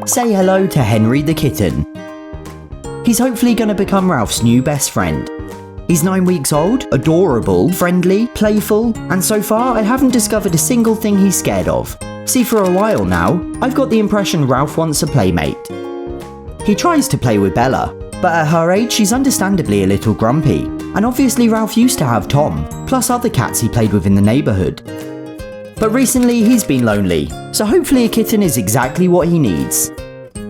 Say hello to Henry the kitten. He's hopefully going to become Ralph's new best friend. He's 9 weeks old, adorable, friendly, playful, and so far I haven't discovered a single thing he's scared of. See, for a while now, I've got the impression Ralph wants a playmate. He tries to play with Bella, but at her age she's understandably a little grumpy, and obviously Ralph used to have Tom, plus other cats he played with in the neighbourhood. But recently he's been lonely, so hopefully a kitten is exactly what he needs.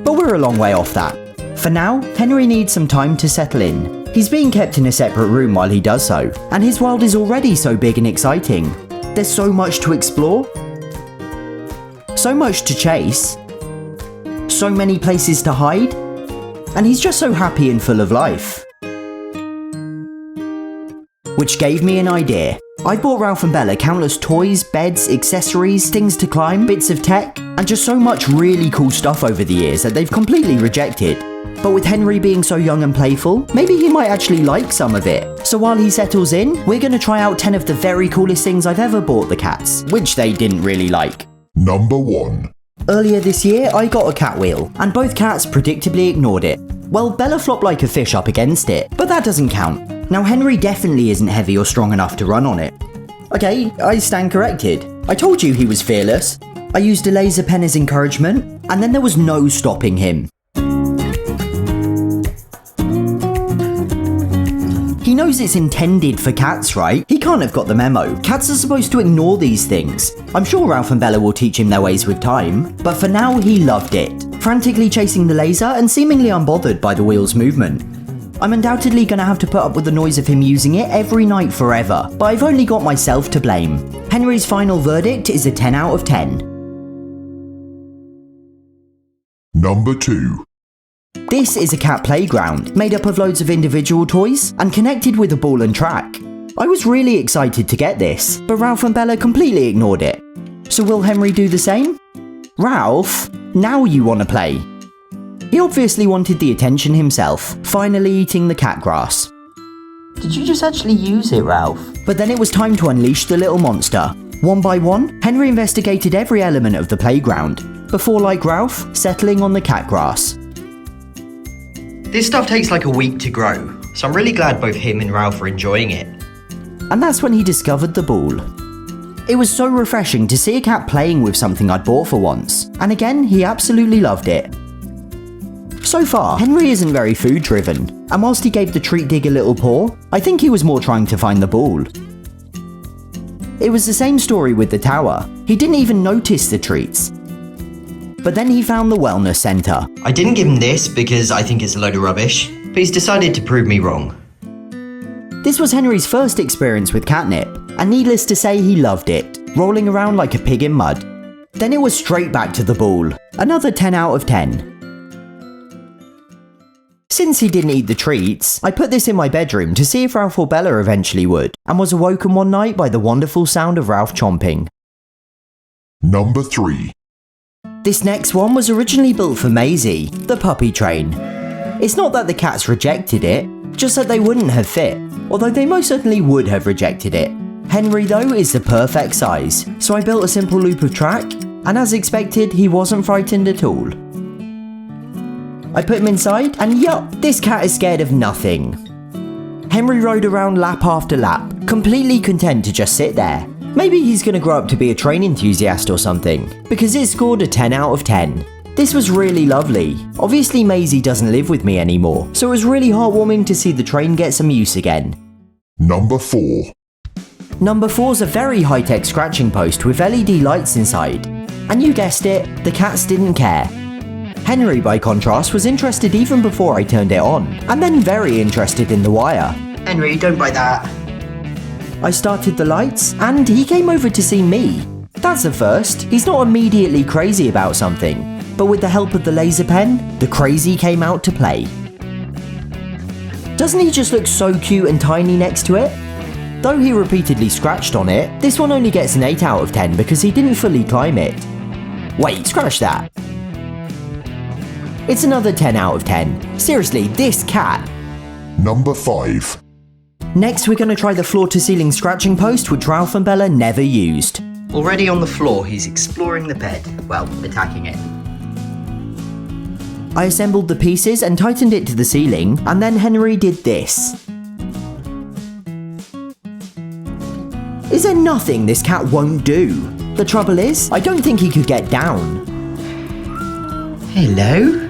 But we're a long way off that. For now, Henry needs some time to settle in. He's being kept in a separate room while he does so, and his world is already so big and exciting. There's so much to explore, so much to chase, so many places to hide, and he's just so happy and full of life. Which gave me an idea. I bought Ralph and Bella countless toys, beds, accessories, things to climb, bits of tech, and just so much really cool stuff over the years that they've completely rejected. But with Henry being so young and playful, maybe he might actually like some of it. So while he settles in, we're gonna try out 10 of the very coolest things I've ever bought the cats, which they didn't really like. Number 1. Earlier this year, I got a cat wheel, and both cats predictably ignored it. Well, Bella flopped like a fish up against it, but that doesn't count. Now Henry definitely isn't heavy or strong enough to run on it. Okay, I stand corrected. I told you he was fearless. I used a laser pen as encouragement, and then there was no stopping him. He knows it's intended for cats, right? He can't have got the memo. Cats are supposed to ignore these things. I'm sure Ralph and Bella will teach him their ways with time, but for now he loved it, frantically chasing the laser and seemingly unbothered by the wheel's movement. I'm undoubtedly gonna have to put up with the noise of him using it every night forever, but I've only got myself to blame. Henry's final verdict is a 10 out of 10. Number 2. This is a cat playground, made up of loads of individual toys and connected with a ball and track. I was really excited to get this, but Ralph and Bella completely ignored it. So will Henry do the same? Ralph, now you want to play. He obviously wanted the attention himself, finally eating the cat grass. Did you just actually use it, Ralph? But then it was time to unleash the little monster. One by one, Henry investigated every element of the playground, before, like Ralph, settling on the cat grass. This stuff takes like a week to grow, so I'm really glad both him and Ralph are enjoying it. And that's when he discovered the ball. It was so refreshing to see a cat playing with something I'd bought for once, and again, he absolutely loved it. So far, Henry isn't very food driven, and whilst he gave the treat dig a little paw, I think he was more trying to find the ball. It was the same story with the tower. He didn't even notice the treats. But then he found the wellness centre. I didn't give him this because I think it's a load of rubbish, but he's decided to prove me wrong. This was Henry's first experience with catnip, and needless to say he loved it, rolling around like a pig in mud. Then it was straight back to the ball, another 10 out of 10. Since he didn't eat the treats, I put this in my bedroom to see if Ralph or Bella eventually would, and was awoken one night by the wonderful sound of Ralph chomping. Number 3. This next one was originally built for Maisie, the puppy train. It's not that the cats rejected it, just that they wouldn't have fit, although they most certainly would have rejected it. Henry though is the perfect size, so I built a simple loop of track, and as expected he wasn't frightened at all. I put him inside, and yup, this cat is scared of nothing. Henry rode around lap after lap, completely content to just sit there. Maybe he's gonna grow up to be a train enthusiast or something, because it scored a 10 out of 10. This was really lovely. Obviously Maisie doesn't live with me anymore, so it was really heartwarming to see the train get some use again. Number 4. Number 4's a very high-tech scratching post with LED lights inside. And you guessed it, the cats didn't care. Henry, by contrast, was interested even before I turned it on, and then very interested in the wire. Henry, don't bite that. I started the lights, and he came over to see me. That's a first. He's not immediately crazy about something, but with the help of the laser pen, the crazy came out to play. Doesn't he just look so cute and tiny next to it? Though he repeatedly scratched on it, this one only gets an 8 out of 10 because he didn't fully climb it. Wait, scratch that. It's another 10 out of 10. Seriously, this cat. Number 5. Next we're going to try the floor-to-ceiling scratching post which Ralph and Bella never used. Already on the floor, he's exploring the bed. Well, attacking it. I assembled the pieces and tightened it to the ceiling, and then Henry did this. Is there nothing this cat won't do? The trouble is, I don't think he could get down. Hello?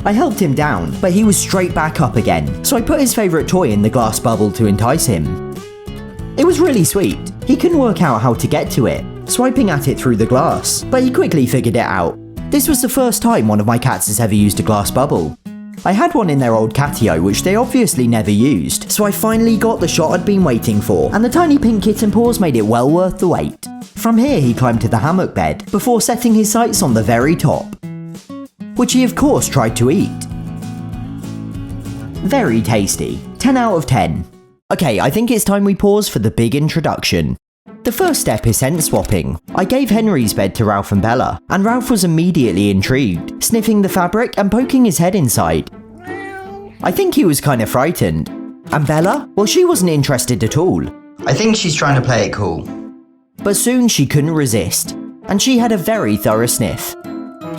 I helped him down, but he was straight back up again, so I put his favourite toy in the glass bubble to entice him. It was really sweet. He couldn't work out how to get to it, swiping at it through the glass, but he quickly figured it out. This was the first time one of my cats has ever used a glass bubble. I had one in their old catio, which they obviously never used, so I finally got the shot I'd been waiting for, and the tiny pink kitten paws made it well worth the wait. From here he climbed to the hammock bed, before setting his sights on the very top, which he of course tried to eat. Very tasty. 10 out of 10. Okay, I think it's time we pause for the big introduction. The first step is scent swapping. I gave Henry's bed to Ralph and Bella, and Ralph was immediately intrigued, sniffing the fabric and poking his head inside. I think he was kind of frightened. And Bella? Well, she wasn't interested at all. I think she's trying to play it cool. But soon she couldn't resist, and she had a very thorough sniff.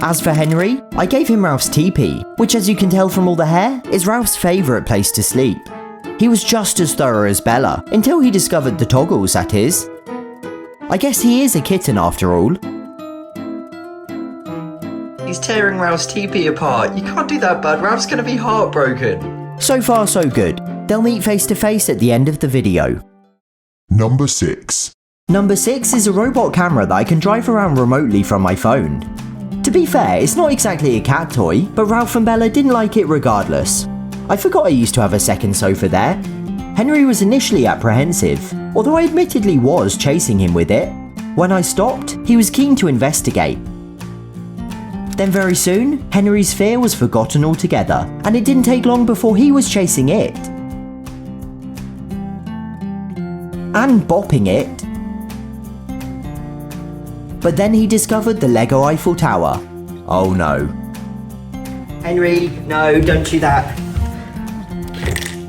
As for Henry, I gave him Ralph's teepee, which, as you can tell from all the hair, is Ralph's favourite place to sleep. He was just as thorough as Bella, until he discovered the toggles, that is. I guess he is a kitten after all. He's tearing Ralph's teepee apart. You can't do that, bud. Ralph's gonna be heartbroken. So far, so good. They'll meet face to face at the end of the video. Number 6. Number 6 is a robot camera that I can drive around remotely from my phone. To be fair, it's not exactly a cat toy, but Ralph and Bella didn't like it regardless. I forgot I used to have a second sofa there. Henry was initially apprehensive, although I admittedly was chasing him with it. When I stopped, he was keen to investigate. Then very soon, Henry's fear was forgotten altogether, and it didn't take long before he was chasing it. And bopping it. But then he discovered the Lego Eiffel Tower. Oh no. Henry, no, don't do that.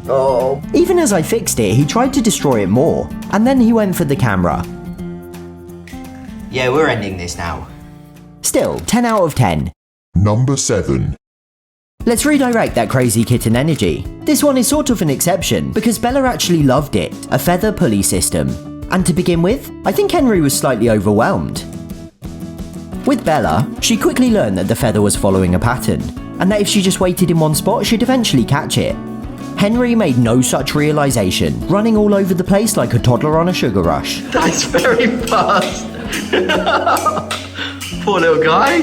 Oh. Even as I fixed it, he tried to destroy it more, and then he went for the camera. Yeah, we're ending this now. Still, 10 out of 10. Number 7. Let's redirect that crazy kitten energy. This one is sort of an exception, because Bella actually loved it, a feather pulley system. And to begin with, I think Henry was slightly overwhelmed. With Bella, she quickly learned that the feather was following a pattern, and that if she just waited in one spot, she'd eventually catch it. Henry made no such realization, running all over the place like a toddler on a sugar rush. That's very fast. Poor little guy.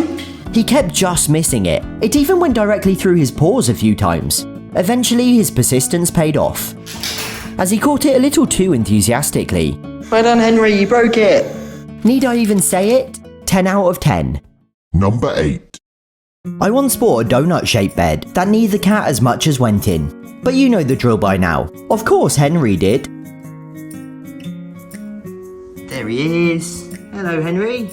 He kept just missing it. It even went directly through his paws a few times. Eventually, his persistence paid off, as he caught it a little too enthusiastically. Well done, Henry, you broke it. Need I even say it? 10 out of 10. Number 8. I once bought a donut-shaped bed that neither cat as much as went in. But you know the drill by now. Of course Henry did. There he is. Hello, Henry.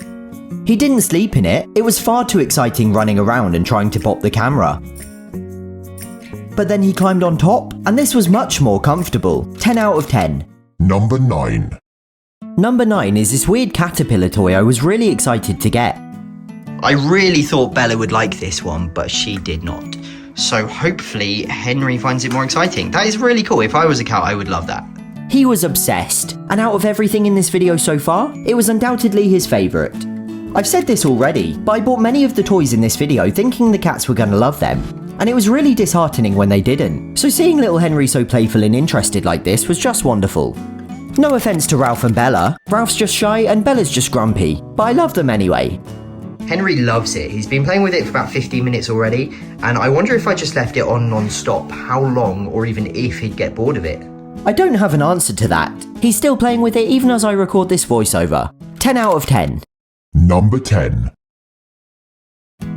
He didn't sleep in it. It was far too exciting running around and trying to pop the camera. But then he climbed on top, and this was much more comfortable. 10 out of 10. Number 9. Number 9 is this weird caterpillar toy I was really excited to get. I really thought Bella would like this one, but she did not. So hopefully Henry finds it more exciting. That is really cool. If I was a cat, I would love that. He was obsessed, and out of everything in this video so far, it was undoubtedly his favourite. I've said this already, but I bought many of the toys in this video thinking the cats were gonna love them, and it was really disheartening when they didn't. So seeing little Henry so playful and interested like this was just wonderful. No offence to Ralph and Bella. Ralph's just shy and Bella's just grumpy, but I love them anyway. Henry loves it. He's been playing with it for about 15 minutes already, and I wonder if I just left it on non-stop, how long, or even if he'd get bored of it. I don't have an answer to that. He's still playing with it even as I record this voiceover. 10 out of 10. Number 10.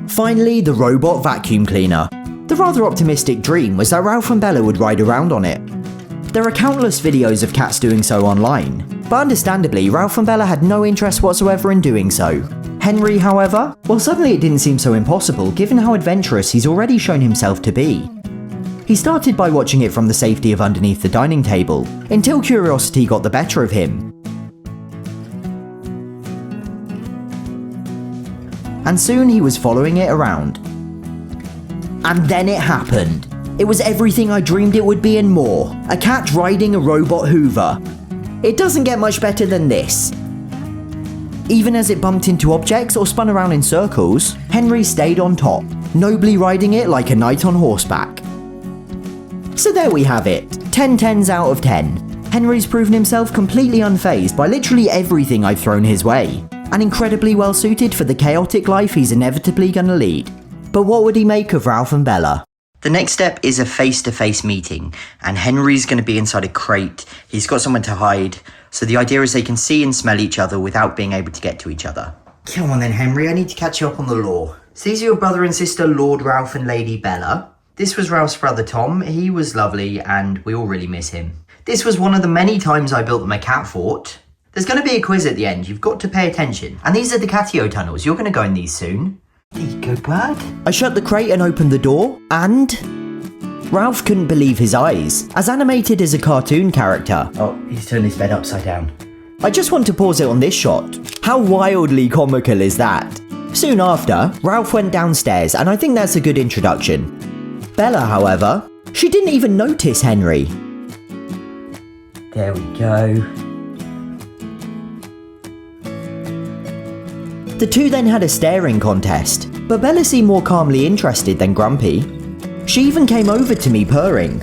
Finally, the robot vacuum cleaner. The rather optimistic dream was that Ralph and Bella would ride around on it. There are countless videos of cats doing so online, but understandably, Ralph and Bella had no interest whatsoever in doing so. Henry, however, well, suddenly it didn't seem so impossible given how adventurous he's already shown himself to be. He started by watching it from the safety of underneath the dining table, until curiosity got the better of him. and soon he was following it around. And then it happened. It was everything I dreamed it would be and more. A cat riding a robot Hoover. It doesn't get much better than this. Even as it bumped into objects or spun around in circles, Henry stayed on top, nobly riding it like a knight on horseback. So there we have it, 10 tens out of 10. Henry's proven himself completely unfazed by literally everything I've thrown his way, and incredibly well suited for the chaotic life he's inevitably gonna lead. But what would he make of Ralph and Bella? The next step is a face-to-face meeting, and Henry's going to be inside a crate. He's got somewhere to hide, so the idea is they can see and smell each other without being able to get to each other. Come on then, Henry, I need to catch you up on the law. So these are your brother and sister, Lord Ralph and Lady Bella. This was Ralph's brother Tom. He was lovely, and we all really miss him. This was one of the many times I built them a cat fort. There's going to be a quiz at the end. You've got to pay attention. And these are the catio tunnels. You're going to go in these soon. There you go, bud. I shut the crate and opened the door, and Ralph couldn't believe his eyes, as animated as a cartoon character. Oh, he's turned his bed upside down. I just want to pause it on this shot. How wildly comical is that? Soon after, Ralph went downstairs, and I think that's a good introduction. Bella, however, she didn't even notice Henry. There we go. The two then had a staring contest, but Bella seemed more calmly interested than grumpy. She even came over to me purring.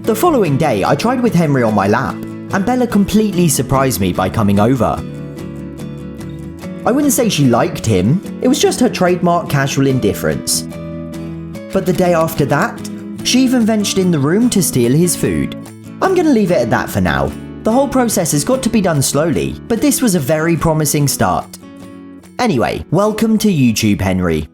The following day, I tried with Henry on my lap, and Bella completely surprised me by coming over. I wouldn't say she liked him, it was just her trademark casual indifference. But the day after that, she even ventured in the room to steal his food. I'm gonna leave it at that for now. The whole process has got to be done slowly, but this was a very promising start. Anyway, welcome to YouTube, Henry.